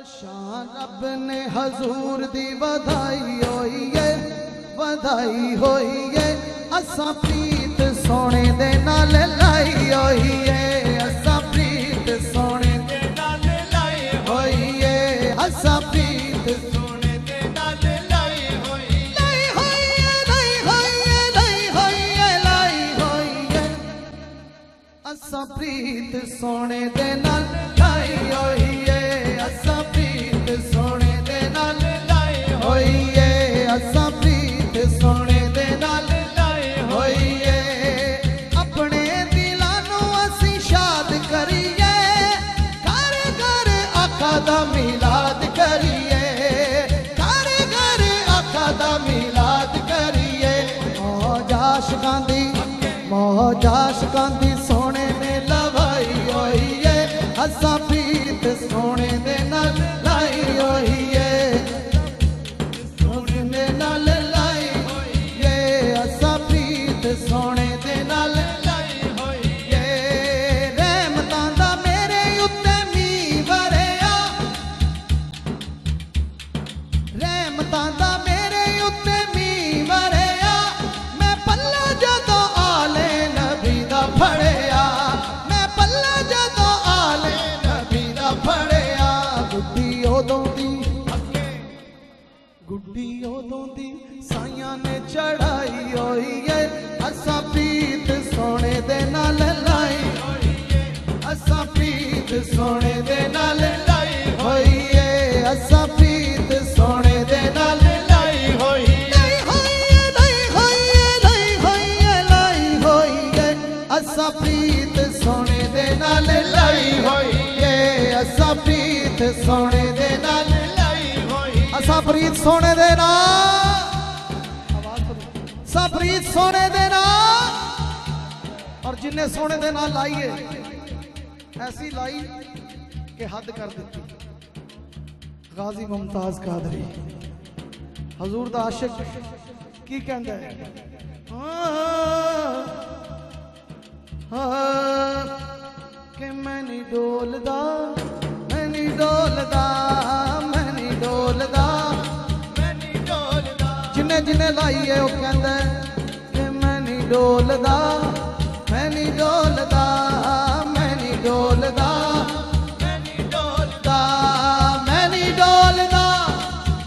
शान रब ने हजूर दी वधाई होई है, वधाई होई है। असा प्रीत सोने दे नाल लाई होई है, असा प्रीत सोने दे नाल लाई होई है, असा प्रीत सोने दे नाल लाई होई है, लाई होई है, लाई होई है, लाई होई है। असा प्रीत सोने दे नाल लाई होई है, असा प्रीत सोने दे नाल लाई होई है, असा प्रीत सोने दे नाल लाई होई है। अपने दिलां नूं असीं शाद करिए, घर घर आका दा मिलाद करिए, घर घर आका दा मिलाद करिए। मौज आशिकां दी सोने ने लवाई होई है, असा प्रीत सोने दे नाल लाई होई है, सोने दे नाल लाई होई है, असा प्रीत सोने दे नाल लाई होई है। रहमतां दा मेरे उत्ते मींह वरया, रहमतां दा मेरे उत्ते मींह वरया। मैं पल्ला जदों आले नबी दा फड़िया, मैं पल्ला जदों आले नबी दा फड़िया। गुड्डी ओदों दी साइयां ने चढ़ाई होई है, असा प्रीत सोने दे नाल लाई होई है, असा प्रीत सोने दे नाल लाई होई है, असा प्रीत सोने दे नाल लाई होई है, लाई होई है, लाई होई है, लाई होई है। असा प्रीत सोने दे नाल लाई होई है, असा प्रीत सोने दे नाल लाई होई, असा प्रीत सोने दे नाल, सा प्रीत सोने दे नाल। और जिन्हें सोने दे नाल लाई है, ऐसी लाई कि हद कर दी। गाजी मुमताज कादरी हजूर दा आशिक की कहंदा है, कि मैं नहीं डोलदा, मैं नहीं डोलदा, मैं नहीं डोलदा, मैं नहीं डोलदा। जिन्हें जिन्हें लाई है वो कहंदा है कि मैं नहीं डोलदा, मैं नहीं डोलदा, मैं नहीं डोलदा, मैं नहीं डोलदा, मैं नहीं डोलदा,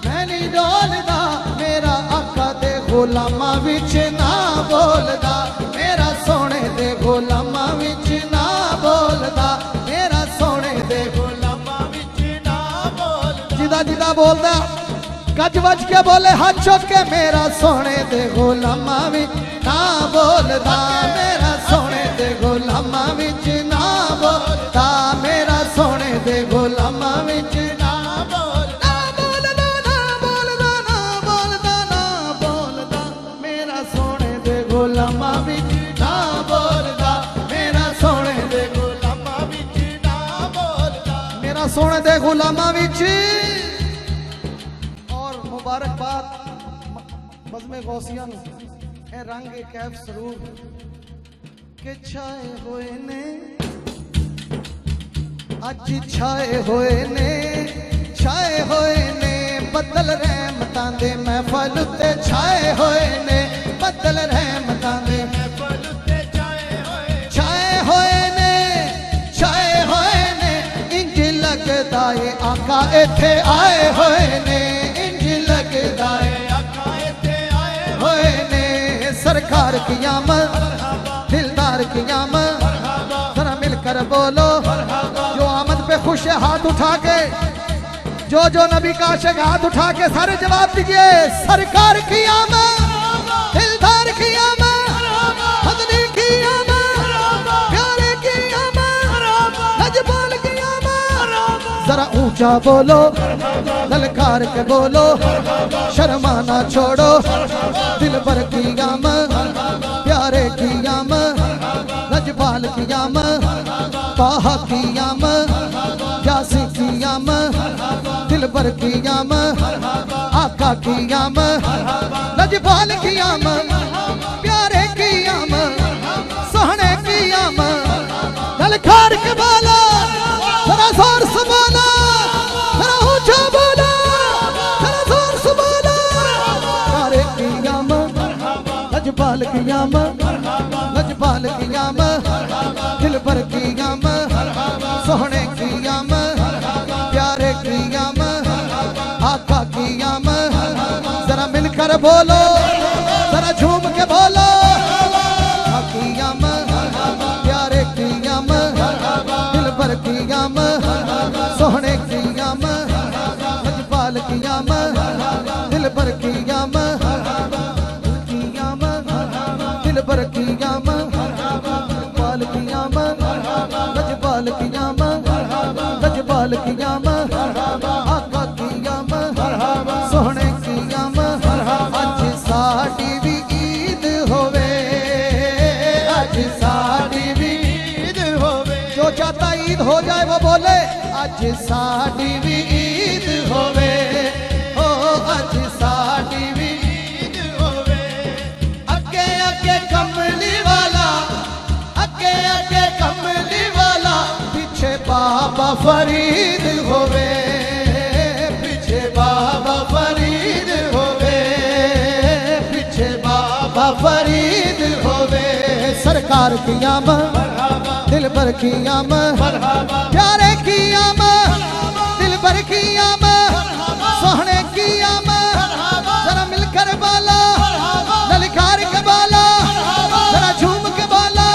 मैं नहीं डोलदा। मेरा आका दे गुलामां विच ना बोलदा, मेरा सोने दे गुलामां विच ना बोलदा, मेरा सोने दे गुलामां विच ना बोलदा। जिदा जिदा बोलदा गज वज के बोले, हाथ चुक के। मेरा सोने दे गुलामां विच ना बोलदा, मेरा सोने दे गुलामां विच ना बोलदा, मेरा सोने दे गुलामां विच ना बोलदा, बोलदा, ना बोलदा, ना बोलदा, ना बोलदा। मेरा सोने दे गुलामां विच ना बोलदा, मेरा सोने दे गुलामां विच ना बोलदा, मेरा सोने दे गुलामां विच। मुबारकबाद बज़्म गौसिया नूं ए रंग कैफ सरूर के छाए होए ने, अज छाए होए ने, छाए होए ने। बदल रहमतां दे महफल उत्ते छाए होए ने, बदल रहमतां दे महफल उत्ते छाए होए ने, छाए होए ने। इंज लगदा है आका इत्थे आए होए ने, लगदा है आका इत्थे आए होए ने। सरकार की आमद, दिलदार की आमद, जरा मिलकर बोलो। जो आमद पे खुश है हाथ उठा के, जो नबी का आशिक हाथ उठा के सारे जवाब दीजिए। सरकार की आमद, दिलदार की आमद, बदली की आमद, प्यारे की आमद, लजपाल की आमद। जरा ऊंचा बोलो, ललकार के बोलो, शर्माना छोड़ो। दिलबर की आमद, प्यारे की आमद, लजपाल की आमद, ताहा की आमद, यासी की आमद, दिलबर की आमद, आका की आमद, लजपाल की आमद, प्यारे की आमद, सोहने की आमद। ललकार के बोलो, जरा जोर से बोलो, जरा की आम लजपाल की आम दिल भर की आम सोहने की आम प्यारे की आम आका की आम जरा मिलकर बोलो जरा झूम के बोलो की आम प्यारे की आम दिल भर की आम सोहने की आम लजपाल की आम दिल भर की आम दिल भर की आम लजपाल की आम लजपाल की आम लजपाल की आम आका की आम सोहने की आम अज साडी भी ईद होवे अज साडी भी ईद होवे जो चाहता ईद हो जाए वो बोले अज साडी भी ईद होवे ओ अज साडी भी ईद होवे अगे अगे कमली वाला अगे अगे कमली वाला पीछे बाबा फरीद होवे पीछे बाबा फरीद होवे पीछे बाबा फरीद होवे सरकार की आम दिल भर की आम प्यारे की आम दिल भर की आम सोहने की आम जरा मिलकर बोला ललकार के बोला जरा झूम के बोला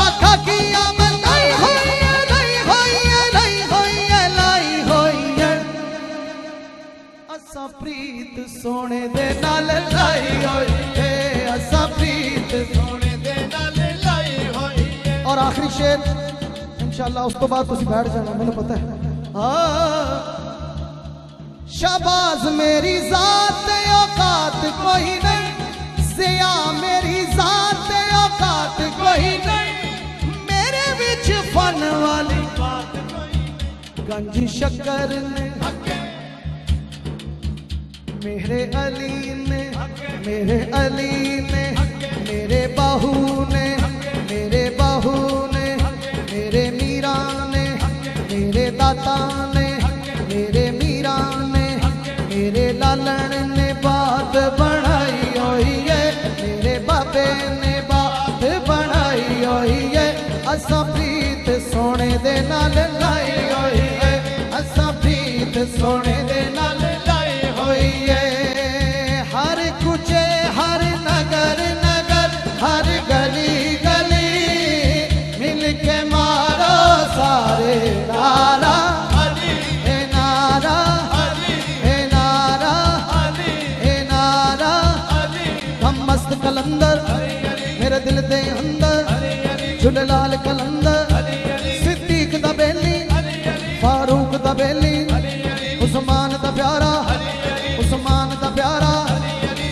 आका की आम लाई होई है लाई होई है लाई होई है लाई होई है असा प्रीत सोने दे नाल लाई होई है असा प्रीत सोने दे नाल लाई होई है और आखिरी शेर इंशाअल्लाह उस तो बाद तुसी बैठ जाना मैंने पता है शाबाज मेरी जात औकात कोई नहीं जिया मेरी जात औकात कोई नहीं मेरे विच फन वाली बात कोई गंज शक्कर ने मेरे अली ने मेरे अली ने मेरे बाहू ने मेरे बाहू ने मेरे मीरा ने मेरे दाता ने मेरे मीरा ने मेरे लालन ने बात बनाई हुई है मेरे बाबे ने बात बनाई हुई है असा प्रीत सोने दे नाल लाई हुई है असा प्रीत सोने दे नाल लाई हुई है हर कुचे हर नगर नगर हर गली गली मिल के मारो सारे नारा कलंदर मेरे दिल दे अंदर झूलेलाल कलंदर सिद्दीक दा बेली फारूक दा बेली उस्मान दा प्यारा उस्मान दा प्यारा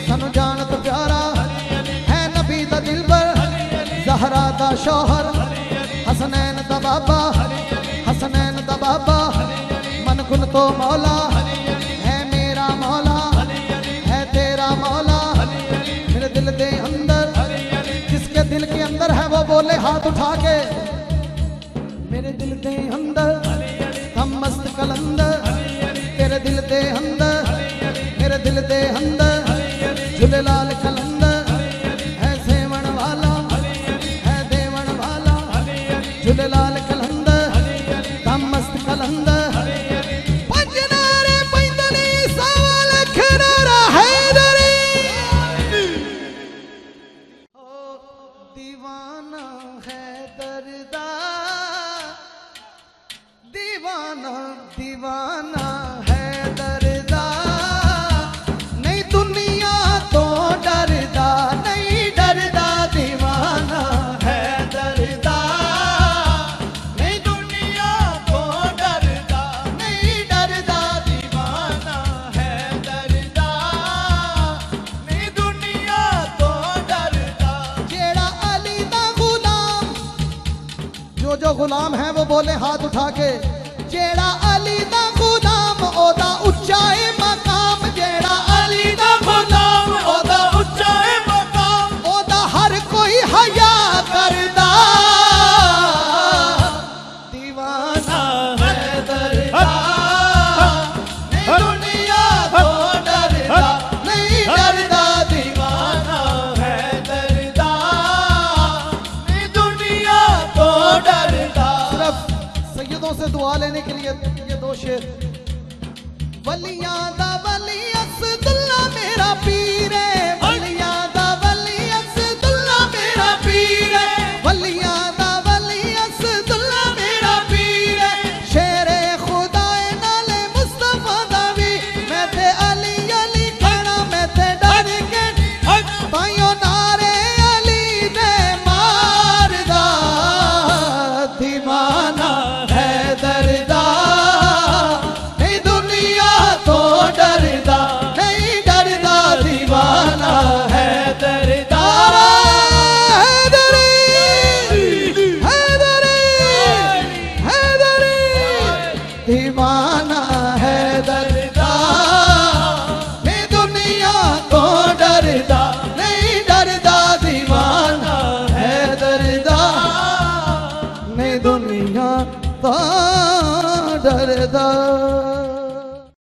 सानू जानत प्यारा है नबी दा दिलबर ज़हरा दा शौहर हसनैन दा बाबा हसनैन दा बाबा मन कुल तो मौला है मेरा मौला है तेरा मौला दिल दे अंदर जिसके दिल के अंदर है वो बोले हाथ उठा के मेरे दिल दे अंदर हम मस्त कलंदर तेरे दिल दे अंदर मेरे दिल दे अंदर झूलेलाल कलंदर है सेवन वाला है देवन वाला झूलेलाल कलंदर हम मस्त कलंदर दीवाना है दर्दा नहीं दुनिया तो डरदा नहीं डरदा दीवाना है दर्दा नहीं दुनिया तो डरदा नहीं डरदा दीवाना है दर्दा नहीं दुनिया तो डरदा जेड़ा अली दा गुलाम जो गुलाम है वो बोले हाथ उठा के जेड़ा अली दा गुलाम ओदा उच्चा है मकाम जेड़ा अली दा गुलाम ओदा उच्चा है मकाम ओदा हर कोई हया करदा दीवाना है दर्दा नहीं दुनिया तो डरदा नहीं डरदा दीवाना है दर्दा मर्दों से दुआ लेने के लिए ये दो शेर। वलियां दा वली असदुल्ला मेरा पीर है, वलियां दा वली असदुल्ला मेरा पीर है, वलियां दा वली असदुल्ला मेरा पीर है। शेरे खुदाए नाले मुस्तफा दा वी, मैं ते अली अली कहना मैं ते डर के ताइयों नारे अली दे मारदा दीवाना है दरदा, नहीं दुनिया तो डरदा, नहीं डरदा दीवाना है दरदा। हैदरी हैदरी हैदरी दीवाना है दरदा, नहीं दुनिया तो डरदा, नहीं डरदा दीवाना है दरदा, नहीं दुनिया तो डरदा।